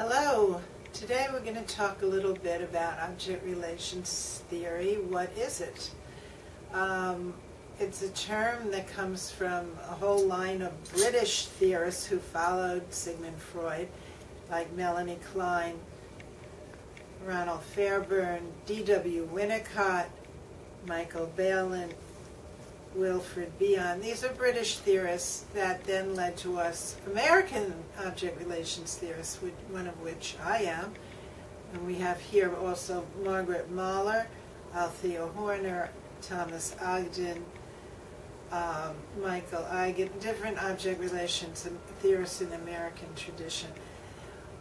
Hello. Today we're going to talk a little bit about object relations theory. What is it? It's a term that comes from a whole line of British theorists who followed Sigmund Freud, like Melanie Klein, Ronald Fairbairn, D.W. Winnicott, Michael Balin, Wilfred Bion. These are British theorists that then led to us American object relations theorists, one of which I am. And we have here also Margaret Mahler, Althea Horner, Thomas Ogden, Michael Eigen, different object relations theorists in the American tradition.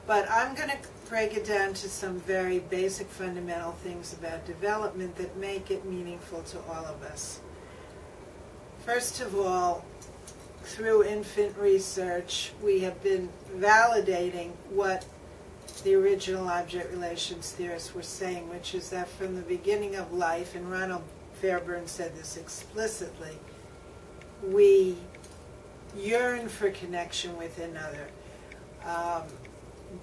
But I'm going to break it down to some very basic fundamental things about development that make it meaningful to all of us. First of all, through infant research, we have been validating what the original object relations theorists were saying, which is that from the beginning of life, and Ronald Fairbairn said this explicitly, we yearn for connection with another.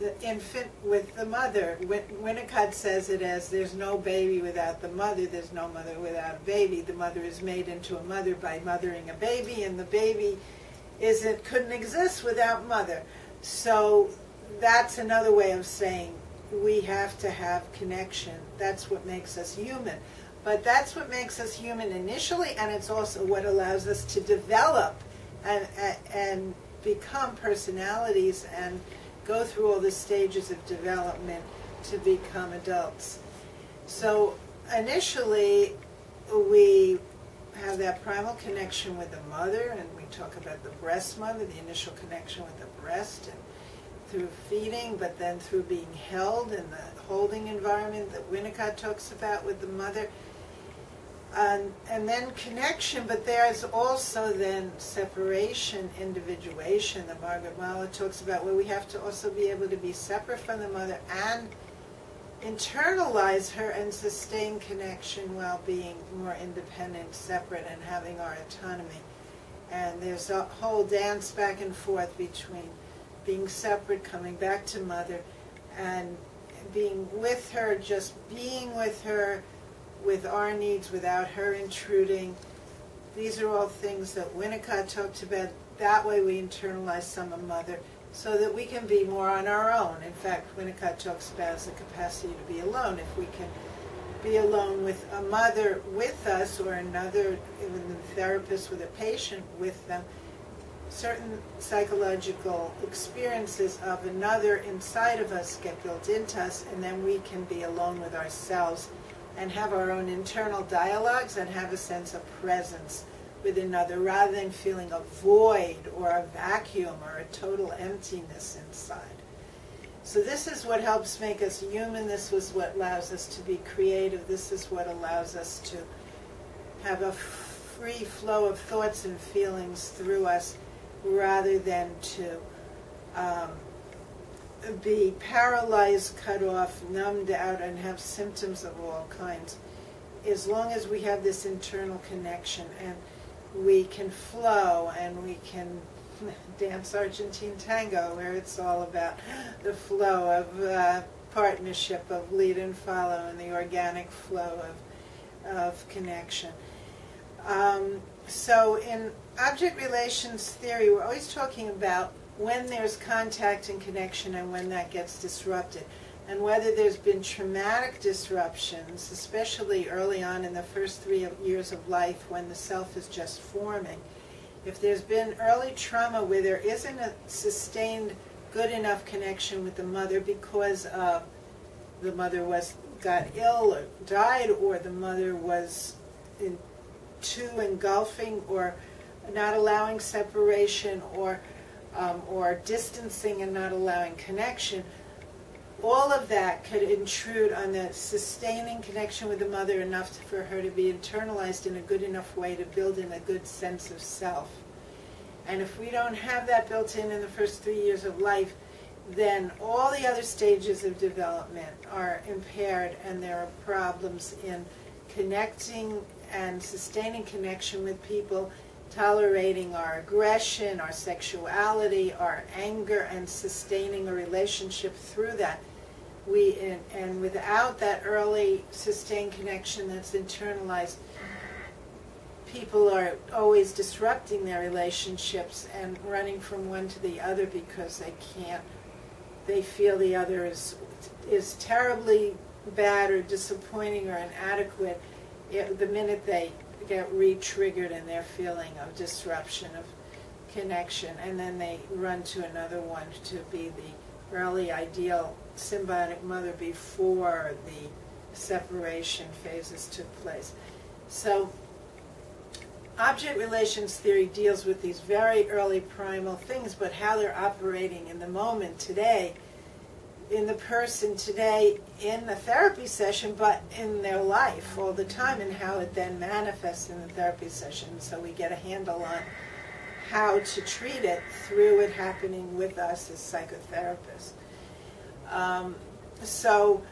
The infant with the mother, Winnicott says it as there's no baby without the mother, there's no mother without a baby. The mother is made into a mother by mothering a baby, and the baby couldn't exist without mother. So that's another way of saying we have to have connection. That's what makes us human. But that's what makes us human initially, and it's also what allows us to develop and become personalities and go through all the stages of development to become adults. So initially we have that primal connection with the mother, and we talk about the breast mother, the initial connection with the breast, and through feeding, but then through being held in the holding environment that Winnicott talks about with the mother. And then connection, but there's also then separation, individuation that Margaret Mahler talks about, where we have to also be able to be separate from the mother and internalize her and sustain connection while being more independent, separate, and having our autonomy. And there's a whole dance back and forth between being separate, coming back to mother, and being with her, just being with her, with our needs without her intruding. These are all things that Winnicott talked about. That way we internalize some of mother so that we can be more on our own. In fact, Winnicott talks about the capacity to be alone. If we can be alone with a mother with us, or another, even the therapist with a patient with them, certain psychological experiences of another inside of us get built into us, and then we can be alone with ourselves and have our own internal dialogues and have a sense of presence with another, rather than feeling a void or a vacuum or a total emptiness inside. So this is what helps make us human. This is what allows us to be creative. This is what allows us to have a free flow of thoughts and feelings through us, rather than to be paralyzed, cut off, numbed out, and have symptoms of all kinds. As long as we have this internal connection and we can flow and we can dance Argentine tango, where it's all about the flow of partnership, of lead and follow, and the organic flow of connection. So in object relations theory, we're always talking about when there's contact and connection and when that gets disrupted, and whether there's been traumatic disruptions, especially early on in the first 3 years of life when the self is just forming. If there's been early trauma where there isn't a sustained good enough connection with the mother because of the mother got ill or died, or the mother was too engulfing or not allowing separation, or distancing and not allowing connection, all of that could intrude on the sustaining connection with the mother enough for her to be internalized in a good enough way to build in a good sense of self. And if we don't have that built in the first 3 years of life, then all the other stages of development are impaired, and there are problems in connecting and sustaining connection with people, tolerating our aggression, our sexuality, our anger, and sustaining a relationship through that. And without that early sustained connection that's internalized, people are always disrupting their relationships and running from one to the other because they feel the other is terribly bad or disappointing or inadequate the minute they get re-triggered in their feeling of disruption of connection, and then they run to another one to be the early ideal symbiotic mother before the separation phases took place. So object relations theory deals with these very early primal things, but how they're operating in the moment today, in the person today, in the therapy session, but in their life all the time, and how it then manifests in the therapy session. So we get a handle on how to treat it through it happening with us as psychotherapists. So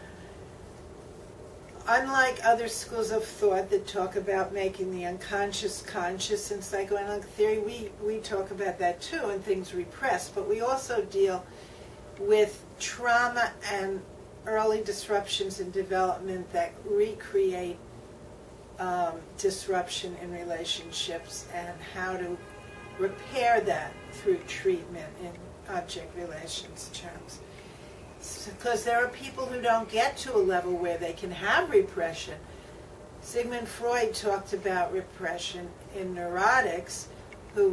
unlike other schools of thought that talk about making the unconscious conscious in psychoanalytic theory, we talk about that too, and things repressed, but we also deal with trauma and early disruptions in development that recreate disruption in relationships, and how to repair that through treatment in object relations terms. Because there are people who don't get to a level where they can have repression. Sigmund Freud talked about repression in neurotics who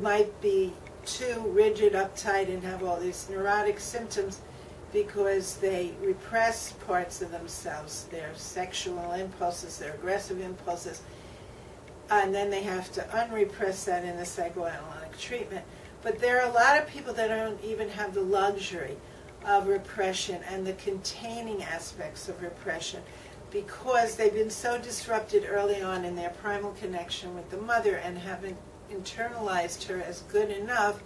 might be too rigid, uptight, and have all these neurotic symptoms because they repress parts of themselves, their sexual impulses, their aggressive impulses, and then they have to unrepress that in the psychoanalytic treatment. But there are a lot of people that don't even have the luxury of repression and the containing aspects of repression because they've been so disrupted early on in their primal connection with the mother and haven't internalized her as good enough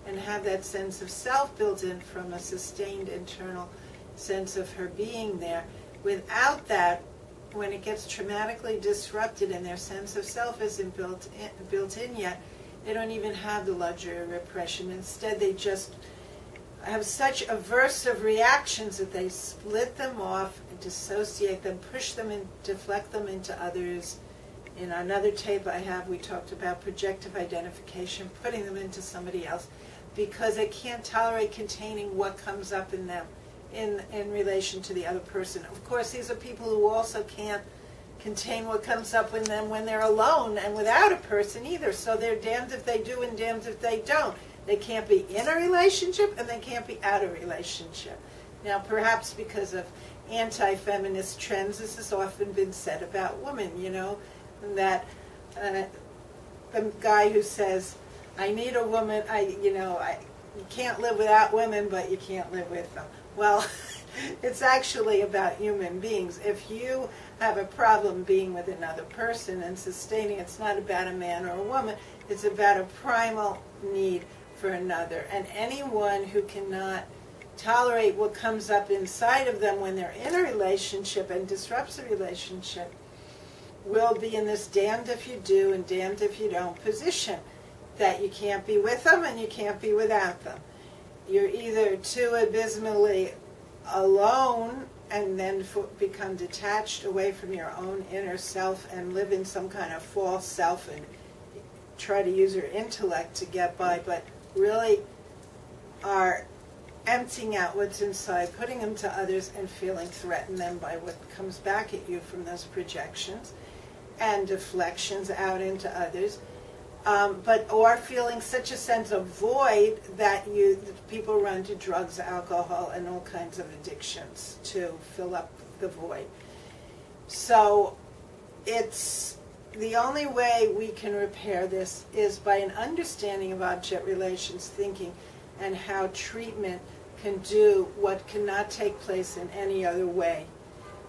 and have that sense of self built in from a sustained internal sense of her being there. Without that, when it gets traumatically disrupted and their sense of self isn't built in yet, they don't even have the luxury of repression. Instead, they just have such aversive reactions that they split them off, dissociate them, push them and deflect them into others. In another tape I have, we talked about projective identification, putting them into somebody else, because they can't tolerate containing what comes up in them in relation to the other person. Of course, these are people who also can't contain what comes up in them when they're alone and without a person either. So they're damned if they do and damned if they don't. They can't be in a relationship and they can't be out of a relationship. Now, perhaps because of anti-feminist trends, this has often been said about women, that the guy who says, I need a woman, you can't live without women, but you can't live with them. Well, it's actually about human beings. If you have a problem being with another person and sustaining, it's not about a man or a woman, it's about a primal need for another. And anyone who cannot tolerate what comes up inside of them when they're in a relationship and disrupts the relationship will be in this damned if you do and damned if you don't position, that you can't be with them and you can't be without them. You're either too abysmally alone and then become detached away from your own inner self and live in some kind of false self and try to use your intellect to get by, but really are emptying out what's inside, putting them to others and feeling threatened then by what comes back at you from those projections and deflections out into others. Or feeling such a sense of void that people run to drugs, alcohol, and all kinds of addictions to fill up the void. So it's the only way we can repair this is by an understanding of object relations thinking and how treatment can do what cannot take place in any other way,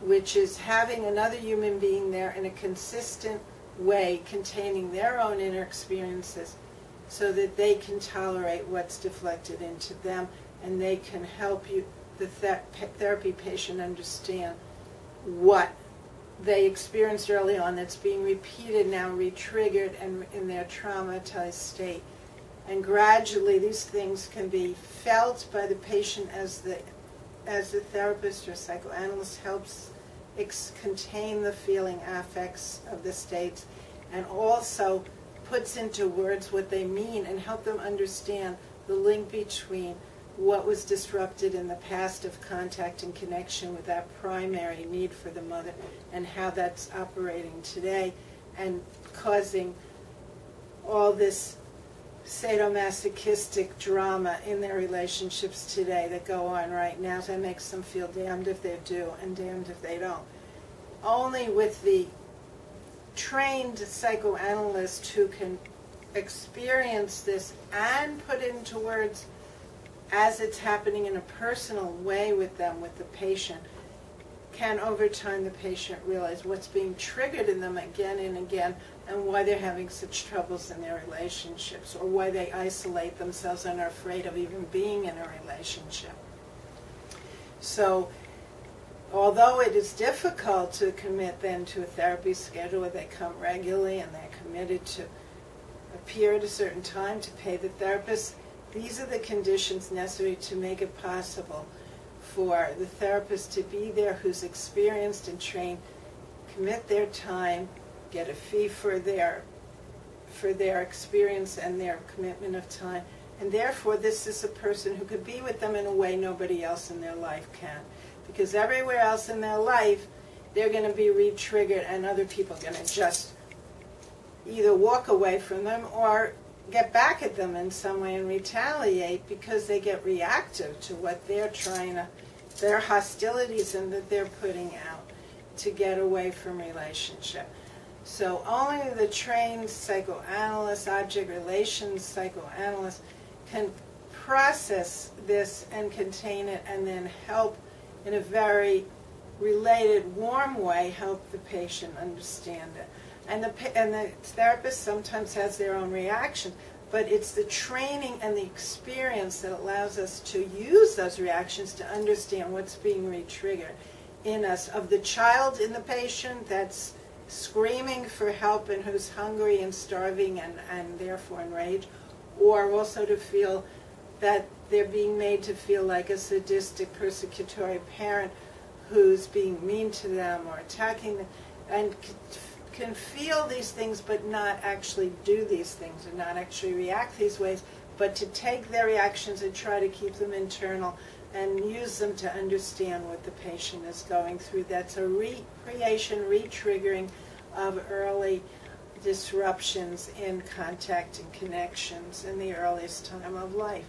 which is having another human being there in a consistent way containing their own inner experiences so that they can tolerate what's deflected into them and they can help you, the therapy patient, understand what they experienced early on that's being repeated now, re-triggered, and in their traumatized state. And gradually these things can be felt by the patient as the therapist or psychoanalyst helps contain the feeling affects of the states, and also puts into words what they mean and help them understand the link between what was disrupted in the past of contact and connection with that primary need for the mother, and how that's operating today and causing all this sadomasochistic drama in their relationships today that go on right now. That makes them feel damned if they do and damned if they don't. Only with the trained psychoanalyst who can experience this and put it into words as it's happening in a personal way with them, with the patient, can over time the patient realize what's being triggered in them again and again, and why they're having such troubles in their relationships, or why they isolate themselves and are afraid of even being in a relationship. So, although it is difficult to commit then to a therapy schedule where they come regularly and they're committed to appear at a certain time to pay the therapist, these are the conditions necessary to make it possible for the therapist to be there who's experienced and trained, commit their time, get a fee for their experience and their commitment of time. And therefore this is a person who could be with them in a way nobody else in their life can. Because everywhere else in their life, they're going to be re-triggered, and other people are going to just either walk away from them or get back at them in some way and retaliate, because they get reactive to what they're trying to, their hostilities and that they're putting out to get away from relationship. So only the trained psychoanalyst, object relations psychoanalyst, can process this and contain it, and then help in a very related, warm way, help the patient understand it. And the therapist sometimes has their own reaction, but it's the training and the experience that allows us to use those reactions to understand what's being re-triggered in us, of the child in the patient that's screaming for help and who's hungry and starving and therefore enraged, or also to feel that they're being made to feel like a sadistic, persecutory parent who's being mean to them or attacking them, and can feel these things but not actually do these things, and not actually react these ways, but to take their reactions and try to keep them internal and use them to understand what the patient is going through. That's a recreation, re-triggering of early disruptions in contact and connections in the earliest time of life.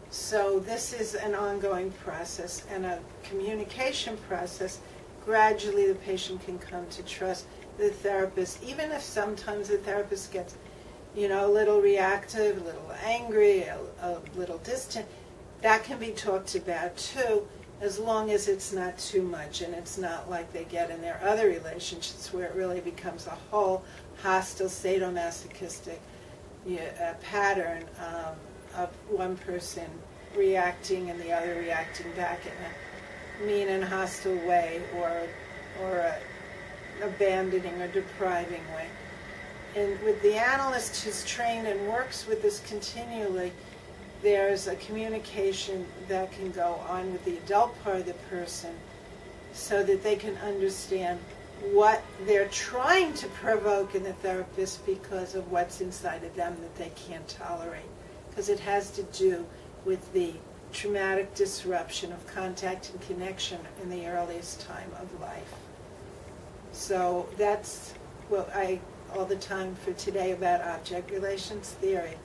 So this is an ongoing process and a communication process. Gradually the patient can come to trust the therapist, even if sometimes the therapist gets, a little reactive, a little angry, a little distant. That can be talked about too, as long as it's not too much, and it's not like they get in their other relationships where it really becomes a whole hostile, sadomasochistic pattern of one person reacting and the other reacting back in a mean and hostile way, or abandoning or depriving way. And with the analyst who's trained and works with this continually, there's a communication that can go on with the adult part of the person so that they can understand what they're trying to provoke in the therapist because of what's inside of them that they can't tolerate. Because it has to do with the traumatic disruption of contact and connection in the earliest time of life. So that's what I all the time for today about object relations theory.